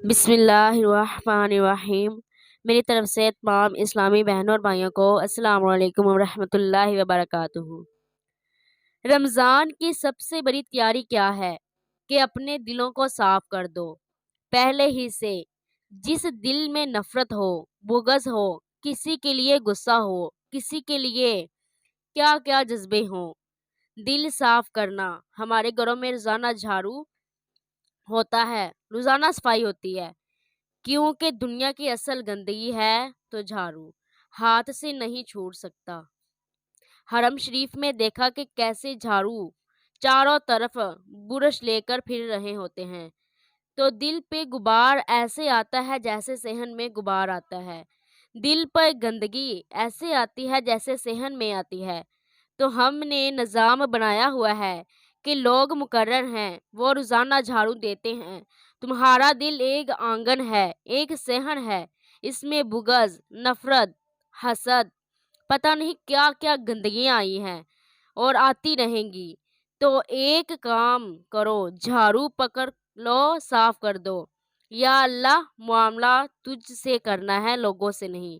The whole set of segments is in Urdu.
بسم اللہ الرحمن الرحیم۔ میری طرف سے تمام اسلامی بہنوں اور بھائیوں کو السلام علیکم ورحمۃ اللہ وبرکاتہ۔ رمضان کی سب سے بڑی تیاری کیا ہے کہ اپنے دلوں کو صاف کر دو پہلے ہی سے۔ جس دل میں نفرت ہو، بغض ہو، کسی کے لیے غصہ ہو، کسی کے لیے کیا کیا جذبے ہوں، دل صاف کرنا۔ ہمارے گھروں میں روزانہ جھاڑو ہوتا ہے، روزانہ صفائی ہوتی ہے، کیونکہ دنیا کی اصل گندگی ہے تو جھاڑو ہاتھ سے نہیں چھوڑ سکتا۔ حرم شریف میں دیکھا کہ کیسے جھاڑو چاروں طرف برش لے کر پھر رہے ہوتے ہیں تو دل پہ غبار ایسے آتا ہے جیسے صحن میں غبار آتا ہے، دل پر گندگی ایسے آتی ہے جیسے صحن میں آتی ہے۔ تو ہم نے نظام بنایا ہوا ہے کہ لوگ مقرر ہیں، وہ روزانہ جھاڑو دیتے ہیں۔ تمہارا دل ایک آنگن ہے، ایک صحن ہے، اس میں بغض، نفرت، حسد، پتہ نہیں کیا کیا گندگیاں آئی ہیں اور آتی رہیں گی۔ تو ایک کام کرو، جھاڑو پکڑ لو، صاف کر دو۔ یا اللہ، معاملہ تجھ سے کرنا ہے، لوگوں سے نہیں۔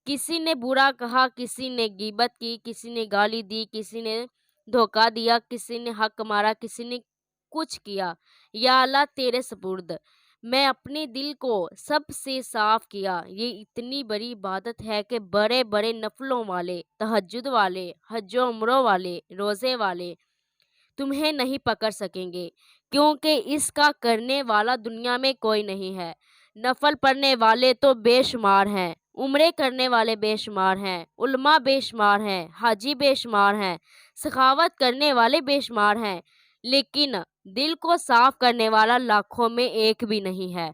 کسی نے برا کہا، کسی نے غیبت کی، کسی نے گالی دی، کسی نے دھوکہ دیا، کسی نے حق مارا، کسی نے کچھ کیا، یا اللہ تیرے سپرد میں اپنے دل کو سب سے صاف کیا۔ یہ اتنی بڑی عبادت ہے کہ بڑے بڑے نفلوں والے، تہجد والے، حج و عمروں والے، روزے والے تمہیں نہیں پکڑ سکیں گے، کیونکہ اس کا کرنے والا دنیا میں کوئی نہیں ہے۔ نفل پڑھنے والے تو بے شمار ہیں، عمرے کرنے والے بے شمار ہیں، علماء بے شمار ہیں، حاجی بے شمار ہیں، سخاوت کرنے والے بے شمار ہیں، لیکن دل کو صاف کرنے والا لاکھوں میں ایک بھی نہیں ہے۔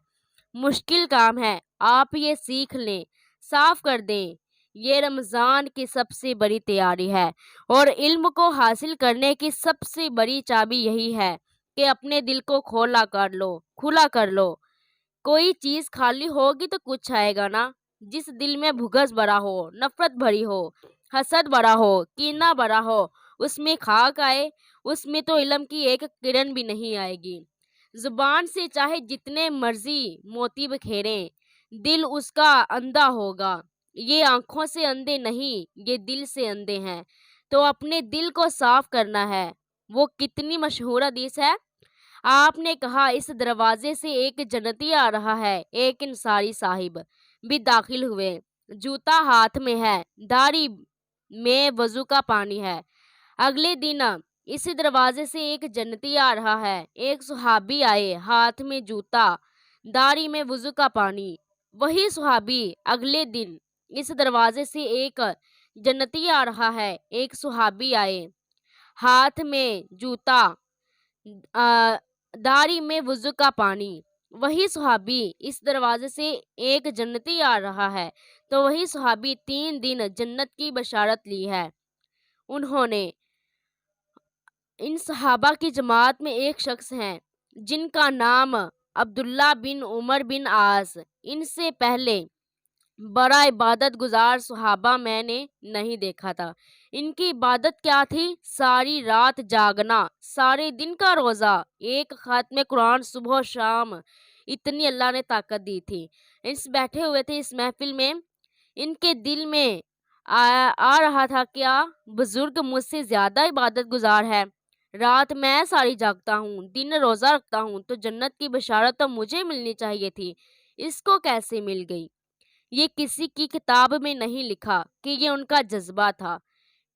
مشکل کام ہے، آپ یہ سیکھ لیں، صاف کر دیں۔ یہ رمضان کی سب سے بڑی تیاری ہے، اور علم کو حاصل کرنے کی سب سے بڑی چابی یہی ہے کہ اپنے دل کو کھلا کر لو۔ کوئی چیز خالی ہوگی تو کچھ آئے گا نا۔ جس دل میں بھگس بھرا ہو، نفرت بھری ہو، حسد بھرا ہو، کینہ بھرا ہو، اس میں خاک آئے، اس میں تو علم کی ایک کرن بھی نہیں آئے گی۔ زبان سے چاہے جتنے مرضی موتی بکھیریں، دل اس کا اندھا ہوگا۔ یہ آنکھوں سے اندھے نہیں، یہ دل سے اندھے ہیں۔ تو اپنے دل کو صاف کرنا ہے۔ وہ کتنی مشہور حدیث ہے۔ آپ نے کہا، اس دروازے سے ایک جنتی آ رہا ہے، ایک انصاری صاحب بھی داخل ہوئے، جوتا ہاتھ میں ہے، داڑھی میں وضو کا پانی ہے۔ اگلے دن اسی دروازے سے ایک جنتی آ رہا ہے، ایک صحابی آئے، ہاتھ میں جوتا، داڑھی میں وضو کا پانی۔ وہی صحابی اگلے دن اس دروازے سے ایک جنتی آ رہا ہے، ایک صحابی آئے، ہاتھ میں جوتا، داڑھی میں وضو کا پانی۔ وہی صحابی اس دروازے سے ایک جنتی آ رہا ہے، تو وہی صحابی 3 دن جنت کی بشارت لی ہے۔ انہوں نے ان صحابہ کی جماعت میں ایک شخص ہیں جن کا نام عبداللہ بن عمر بن عاص۔ ان سے پہلے بڑا عبادت گزار صحابہ میں نے نہیں دیکھا تھا۔ ان کی عبادت کیا تھی؟ ساری رات جاگنا، سارے دن کا روزہ، ایک ختم قرآن صبح و شام، اتنی اللہ نے طاقت دی تھی۔ اس بیٹھے ہوئے تھے اس محفل میں، ان کے دل میں آ رہا تھا، کیا بزرگ مجھ سے زیادہ عبادت گزار ہے؟ رات میں ساری جاگتا ہوں، دن روزہ رکھتا ہوں، تو جنت کی بشارت تو مجھے ملنی چاہیے تھی، اس کو کیسے مل گئی؟ یہ کسی کی کتاب میں نہیں لکھا کہ یہ ان کا جذبہ تھا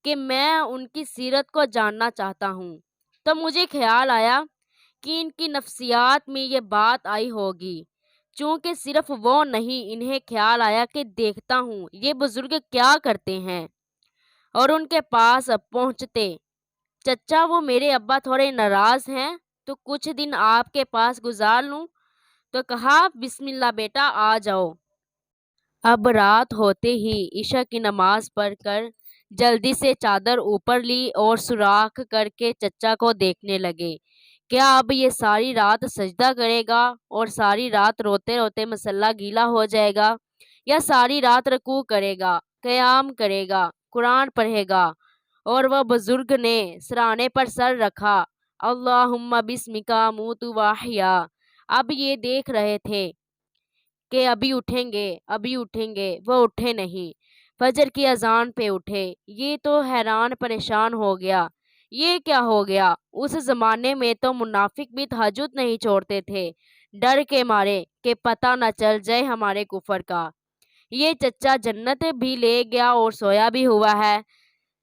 کہ میں ان کی سیرت کو جاننا چاہتا ہوں۔ تو مجھے خیال آیا کہ ان کی نفسیات میں یہ بات آئی ہوگی، چونکہ صرف وہ نہیں، انہیں خیال آیا کہ دیکھتا ہوں یہ بزرگ کیا کرتے ہیں، اور ان کے پاس پہنچتے، چچا وہ میرے ابا تھوڑے ناراض ہیں تو کچھ دن آپ کے پاس گزار لوں؟ تو کہا، بسم اللہ بیٹا، آ جاؤ۔ اب رات ہوتے ہی عشاء کی نماز پڑھ کر جلدی سے چادر اوپر لی اور سوراخ کر کے چچا کو دیکھنے لگے۔ کیا اب یہ ساری رات سجدہ کرے گا اور ساری رات روتے روتے مصلی گیلا ہو جائے گا، یا ساری رات رکوع کرے گا، قیام کرے گا، قرآن پڑھے گا؟ اور وہ بزرگ نے سرانے پر سر رکھا، اللہم بسمک اموت و احیا۔ اب یہ دیکھ رہے تھے کہ ابھی اٹھیں گے، وہ اٹھے نہیں۔ فجر کی اذان پہ اٹھے۔ یہ تو حیران پریشان ہو گیا، یہ کیا ہو گیا؟ اس زمانے میں تو منافق بھی تہجد نہیں چھوڑتے تھے، ڈر کے مارے کہ پتہ نہ چل جائے ہمارے کفر کا۔ یہ چچا جنت بھی لے گیا اور سویا بھی ہوا ہے،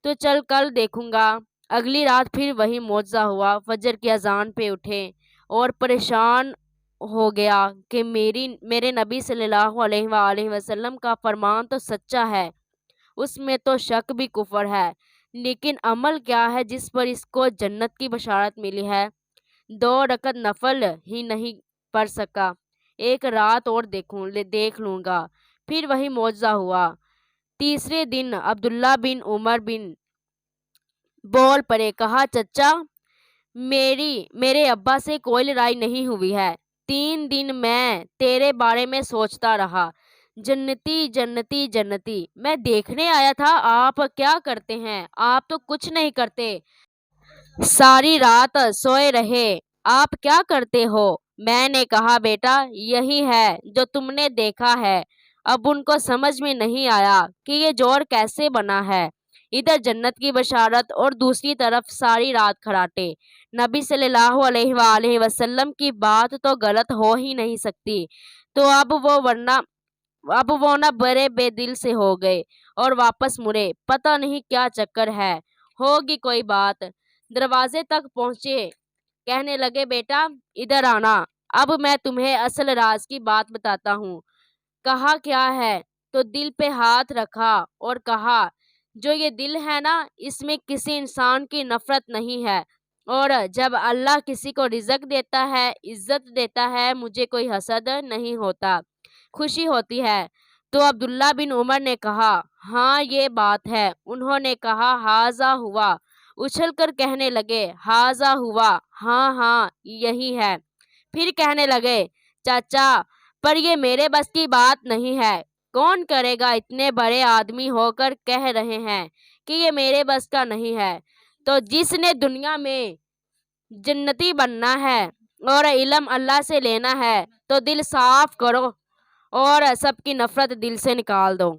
تو چل کل دیکھوں گا۔ اگلی رات پھر وہی معجزہ ہوا۔ فجر کی اذان پہ اٹھے اور پریشان ہو گیا کہ میرے نبی صلی اللہ علیہ وآلہ وسلم کا فرمان تو سچا ہے، اس میں تو شک بھی کفر ہے، لیکن عمل کیا ہے جس پر اس کو جنت کی بشارت ملی ہے؟ 2 رکعت نفل ہی نہیں پڑھ سکا، ایک رات اور دیکھ لوں گا۔ پھر وہی معجزہ ہوا۔ تیسرے دن عبداللہ بن عمر بن بول پڑے، کہا چچا میرے ابا سے کوئی لڑائی نہیں ہوئی ہے، 3 دن میں تیرے بارے میں سوچتا رہا، جنتی جنتی جنتی۔ میں دیکھنے آیا تھا آپ کیا کرتے ہیں، آپ تو کچھ نہیں کرتے، ساری رات سوئے رہے، آپ کیا کرتے ہو؟ میں نے کہا بیٹا یہی ہے جو تم نے دیکھا ہے۔ اب ان کو سمجھ میں نہیں آیا کہ یہ جوڑ کیسے بنا ہے، ادھر جنت کی بشارت اور دوسری طرف ساری رات کھراٹے۔ نبی صلی اللہ علیہ وآلہ وسلم کی بات تو غلط ہو ہی نہیں سکتی، تو اب وہ نہ بڑے بے دل سے ہو گئے اور واپس مڑے، پتہ نہیں کیا چکر ہے، ہوگی کوئی بات۔ دروازے تک پہنچے، کہنے لگے بیٹا ادھر آنا، اب میں تمہیں اصل راز کی بات بتاتا ہوں۔ کہا کیا ہے؟ تو دل پہ ہاتھ رکھا اور کہا جو یہ دل ہے نا، اس میں کسی انسان کی نفرت نہیں ہے، اور جب اللہ کسی کو رزق دیتا ہے، عزت دیتا ہے، مجھے کوئی حسد نہیں ہوتا، خوشی ہوتی ہے۔ تو عبداللہ بن عمر نے کہا ہاں یہ بات ہے۔ انہوں نے کہا ہاذا ہوا، اچھل کر کہنے لگے ہاذا ہوا، ہاں ہاں یہی ہے۔ پھر کہنے لگے چاچا پر یہ میرے بس کی بات نہیں ہے، کون کرے گا، اتنے بڑے آدمی ہو کر کہہ رہے ہیں کہ یہ میرے بس کا نہیں ہے۔ تو جس نے دنیا میں جنتی بننا ہے اور علم اللہ سے لینا ہے تو دل صاف کرو اور سب کی نفرت دل سے نکال دو۔